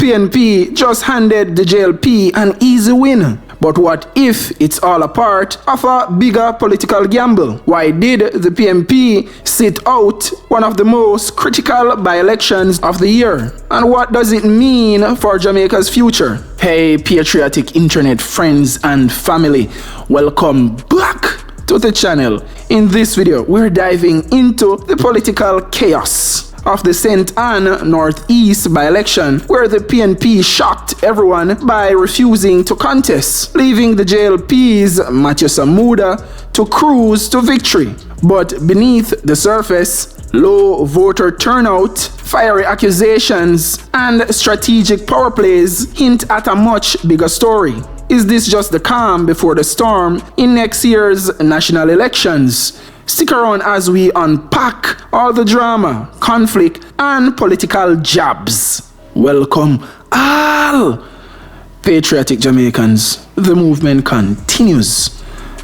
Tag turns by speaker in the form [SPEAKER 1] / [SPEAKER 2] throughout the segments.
[SPEAKER 1] PNP just handed the JLP an easy win. But what if it's all a part of a bigger political gamble? Why did the PNP sit out one of the most critical by-elections of the year? And what does it mean for Jamaica's future? Hey, patriotic internet friends and family, welcome back to the channel. In this video, we're diving into the political chaos of the St. Ann Northeast by-election, where the PNP shocked everyone by refusing to contest, leaving the JLP's Samuda to cruise to victory. But beneath the surface, low voter turnout, fiery accusations, and strategic power plays hint at a much bigger story. Is this just the calm before the storm in next year's national elections? Stick around as we unpack all the drama, conflict, and political jabs. Welcome all patriotic Jamaicans. The movement continues.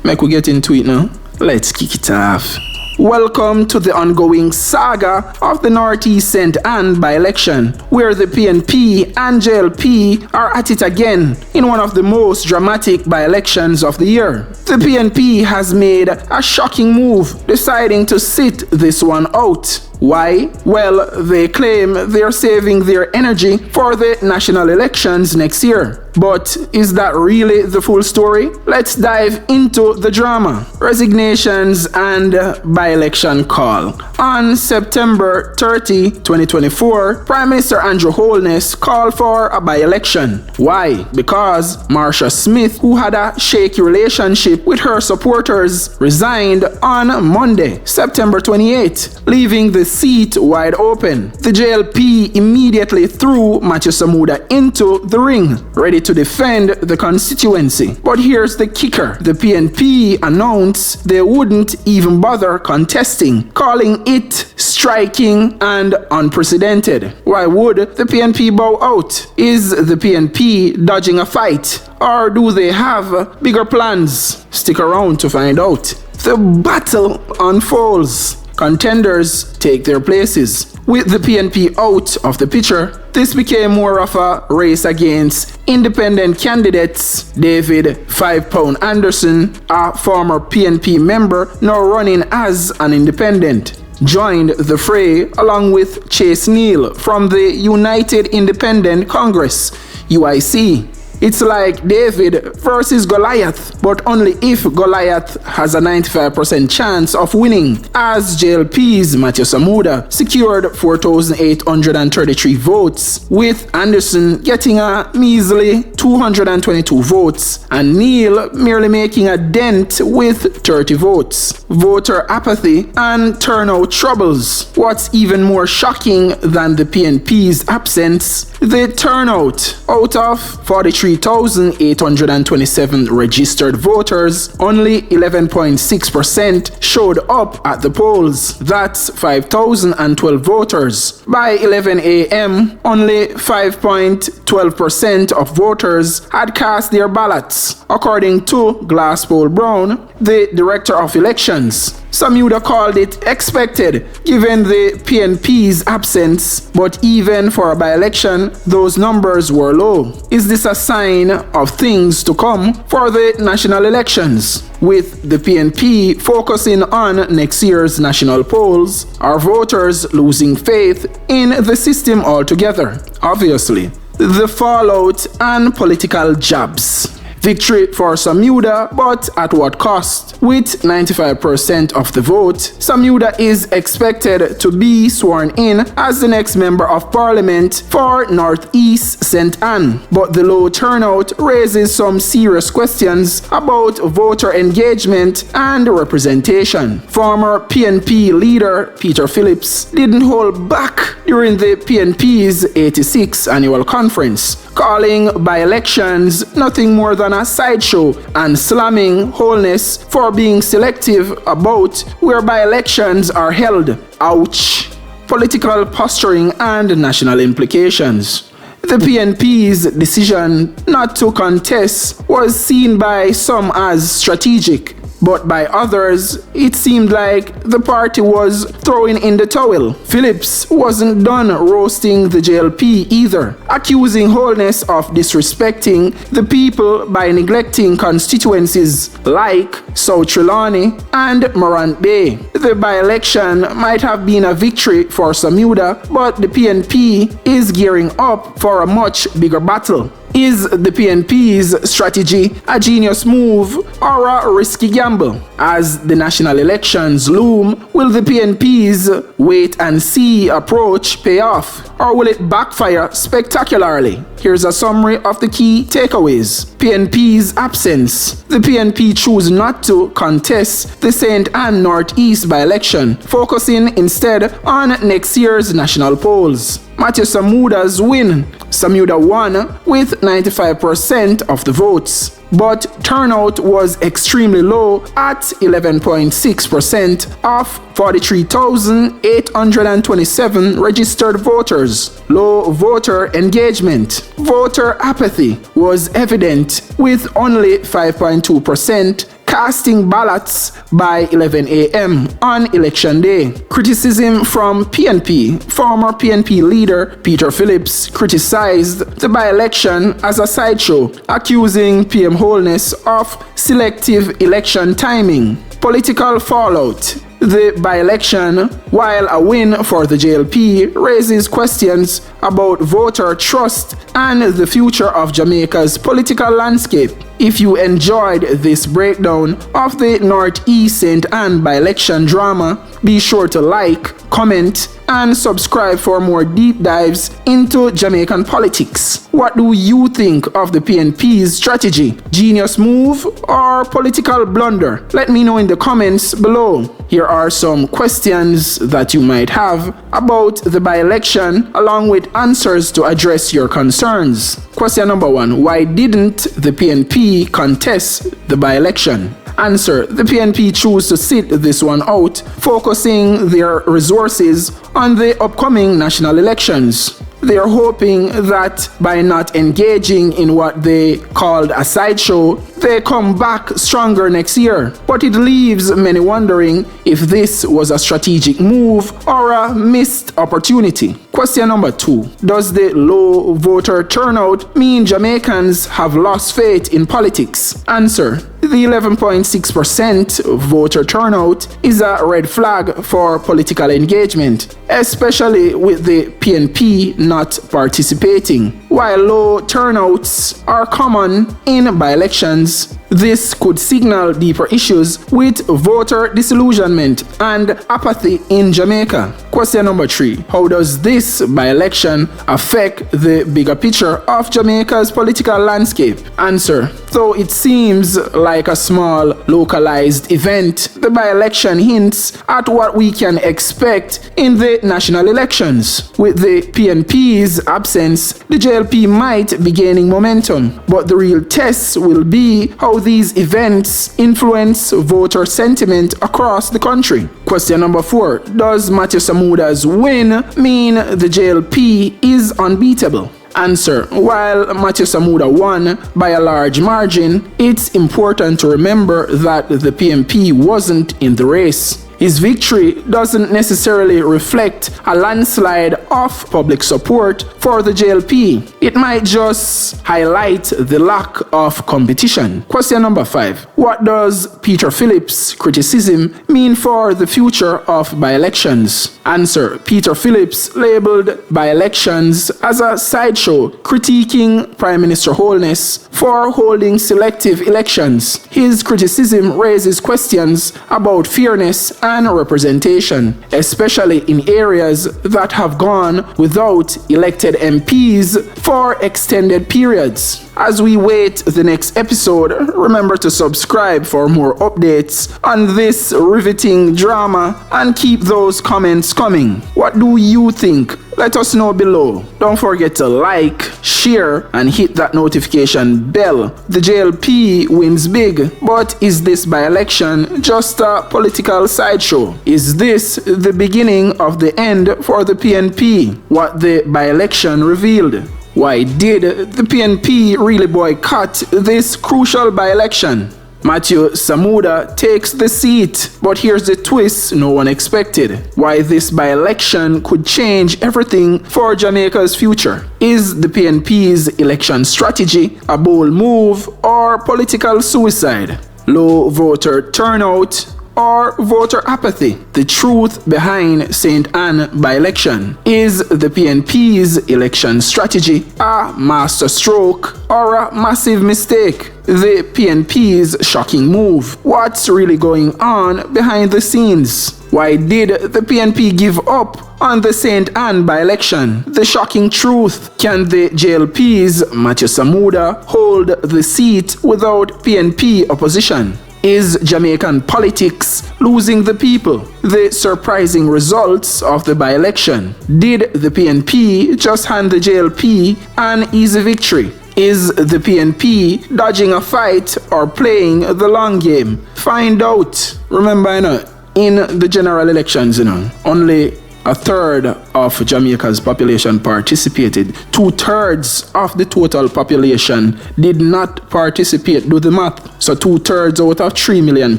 [SPEAKER 1] Make we get into it now. Let's kick it off. Welcome to the ongoing saga of the Northeast St. Ann by-election, where the PNP and JLP are at it again in one of the most dramatic by-elections of the year. The PNP has made a shocking move, deciding to sit this one out. Why? Well, they claim they're saving their energy for the national elections next year. But is that really the full story? Let's dive into the drama, resignations, and by-election call. On September 30, 2024, Prime Minister Andrew Holness called for a by-election. Why? Because Marsha Smith, who had a shaky relationship with her supporters, resigned on Monday, September 28, leaving the seat wide open. The JLP immediately threw Samuda into the ring, ready to defend the constituency. But here's the kicker. The PNP announced they wouldn't even bother contesting, calling it striking and unprecedented. Why would the PNP bow out? Is the PNP dodging a fight? Or do they have bigger plans? Stick around to find out. The battle unfolds. Contenders take their places. With the PNP out of the picture, this became more of a race against independent candidates. David 5 Pound Anderson, a former PNP member now running as an independent, joined the fray along with Chase Neal from the United Independent Congress, UIC. It's like David versus Goliath, but only if Goliath has a 95% chance of winning, as JLP's Samuda secured 4,833 votes, with Anderson getting a measly 222 votes, and Neal merely making a dent with 30 votes. Voter apathy and turnout troubles. What's even more shocking than the PNP's absence, the turnout. Out of 43,827 registered voters, only 11.6% showed up at the polls. That's 5,012 voters. By 11 a.m., only 5.12% of voters had cast their ballots, according to Glasspoll Brown, the director of elections. Samuda called it expected given the PNP's absence, but even for a by-election, those numbers were low. Is this a sign of things to come for the national elections? With the PNP focusing on next year's national polls, are voters losing faith in the system altogether? Obviously. The fallout and political jabs. Victory for Samuda, but at what cost? With 95% of the vote, Samuda is expected to be sworn in as the next member of parliament for Northeast St. Ann. But the low turnout raises some serious questions about voter engagement and representation. Former PNP leader Peter Phillips didn't hold back during the PNP's 86th annual conference, calling by-elections nothing more than a sideshow and slamming Holness for being selective about where by-elections are held. Ouch. Political posturing and national implications. The PNP's decision not to contest was seen by some as strategic. but by others, it seemed like the party was throwing in the towel. Phillips wasn't done roasting the JLP either, accusing Holness of disrespecting the people by neglecting constituencies like South Trelawney and Morant Bay. The by-election might have been a victory for Samuda, but the PNP is gearing up for a much bigger battle. Is the PNP's strategy a genius move or a risky gamble? As the national elections loom, will the PNP's wait-and-see approach pay off, or will it backfire spectacularly? Here's a summary of the key takeaways. PNP's absence. The PNP choose not to contest the St. Ann Northeast by-election, focusing instead on next year's national polls. Matthew Samuda's win. Samuda won with 95% of the votes, but turnout was extremely low at 11.6% of 43,827 registered voters. Low voter engagement. Voter apathy was evident, with only 5.2% casting ballots by 11 a.m. on election day. Criticism from PNP. Former PNP leader Peter Phillips criticized the by-election as a sideshow, accusing PM Holness of selective election timing. Political fallout. The by-election, while a win for the JLP, raises questions about voter trust and the future of Jamaica's political landscape. If you enjoyed this breakdown of the Northeast St. Ann by-election drama, be sure to like, comment, and subscribe for more deep dives into Jamaican politics. What do you think of the PNP's strategy? Genius move or political blunder? Let me know in the comments below. Here are some questions that you might have about the by-election, along with answers to address your concerns. Question number 1. Why didn't the PNP contest the by-election? Answer. The PNP choose to sit this one out, focusing their resources on the upcoming national elections. They are hoping that by not engaging in what they called a sideshow, they come back stronger next year. But it leaves many wondering if this was a strategic move or a missed opportunity. Question number 2. Does the low voter turnout mean Jamaicans have lost faith in politics? Answer. The 11.6% voter turnout is a red flag for political engagement, especially with the PNP not participating. While low turnouts are common in by-elections, this could signal deeper issues with voter disillusionment and apathy in Jamaica. Question number 3. How does this by-election affect the bigger picture of Jamaica's political landscape? Answer. Though it seems like a small localized event, the by-election hints at what we can expect in the national elections. With the PNP's absence, the JLP might be gaining momentum, but the real test will be how these events influence voter sentiment across the country. Question number 4. Does Matthew Samuda's win mean the JLP is unbeatable? Answer. While Matthew Samuda won by a large margin, it's important to remember that the PNP wasn't in the race. His victory doesn't necessarily reflect a landslide of public support for the JLP. It might just highlight the lack of competition. Question number 5. What does Peter Phillips' criticism mean for the future of by-elections? Answer. Peter Phillips labeled by-elections as a sideshow, critiquing Prime Minister Holness for holding selective elections. His criticism raises questions about fairness and representation, especially in areas that have gone without elected MPs for extended periods. As we wait the next episode, remember to subscribe for more updates on this riveting drama and keep those comments coming. What do you think? Let us know below. Don't forget to like, share, and hit that notification bell. The JLP wins big, but is this by-election just a political sideshow? Is this the beginning of the end for the PNP? What the by-election revealed? Why did the PNP really boycott this crucial by-election? Matthew Samuda takes the seat. But here's the twist no one expected. Why this by-election could change everything for Jamaica's future. Is the PNP's election strategy a bold move or political suicide? Low voter turnout or voter apathy? The truth behind St. Ann by-election. Is the PNP's election strategy a masterstroke or a massive mistake? The PNP's shocking move. What's really going on behind the scenes? Why did the PNP give up on the St. Ann by-election? The shocking truth. Can the JLP's Matthew Samuda hold the seat without PNP opposition? Is Jamaican politics losing the people? The surprising results of the by-election. Did the PNP just hand the JLP an easy victory? Is the PNP dodging a fight or playing the long game? Find out. Remember, in the general elections, only a third of Jamaica's population participated. 2/3 of the total population did not participate. Do the math. So 2/3 out of 3 million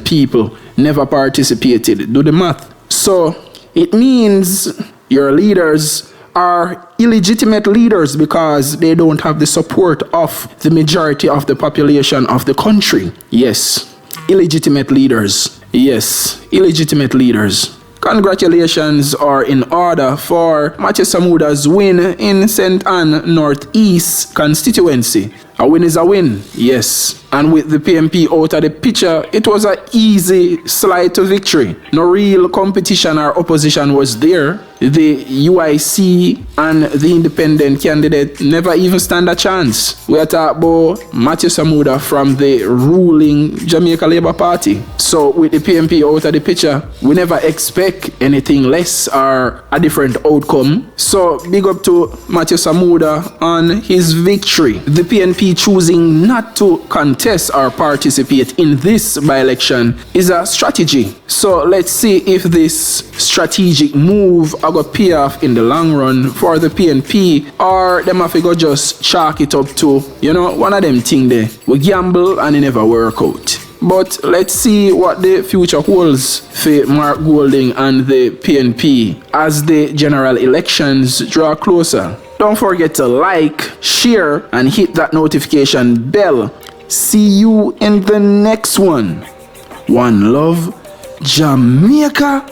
[SPEAKER 1] people never participated. Do the math. So it means your leaders are illegitimate leaders because they don't have the support of the majority of the population of the country. Yes, illegitimate leaders. Yes, illegitimate leaders. Congratulations are in order for Matthew Samuda's win in St. Ann Northeast constituency. A win is a win, yes. And with the PNP out of the picture, it was an easy slide to victory. No real competition or opposition was there. The UIC and the independent candidate never even stand a chance. We are talking about Matthew Samuda from the ruling Jamaica Labour Party. So with the PNP out of the picture, we never expect anything less or a different outcome. So big up to Matthew Samuda on his victory. The PNP choosing not to contest or participate in this by-election is a strategy. So let's see if this strategic move are going to pay off in the long run for the PNP, or them have to go just chalk it up to, one of them thing there. We gamble and it never work out. But let's see what the future holds for Mark Golding and the PNP as the general elections draw closer. Don't forget to like, share, and hit that notification bell. See you in the next one. One love, Jamaica.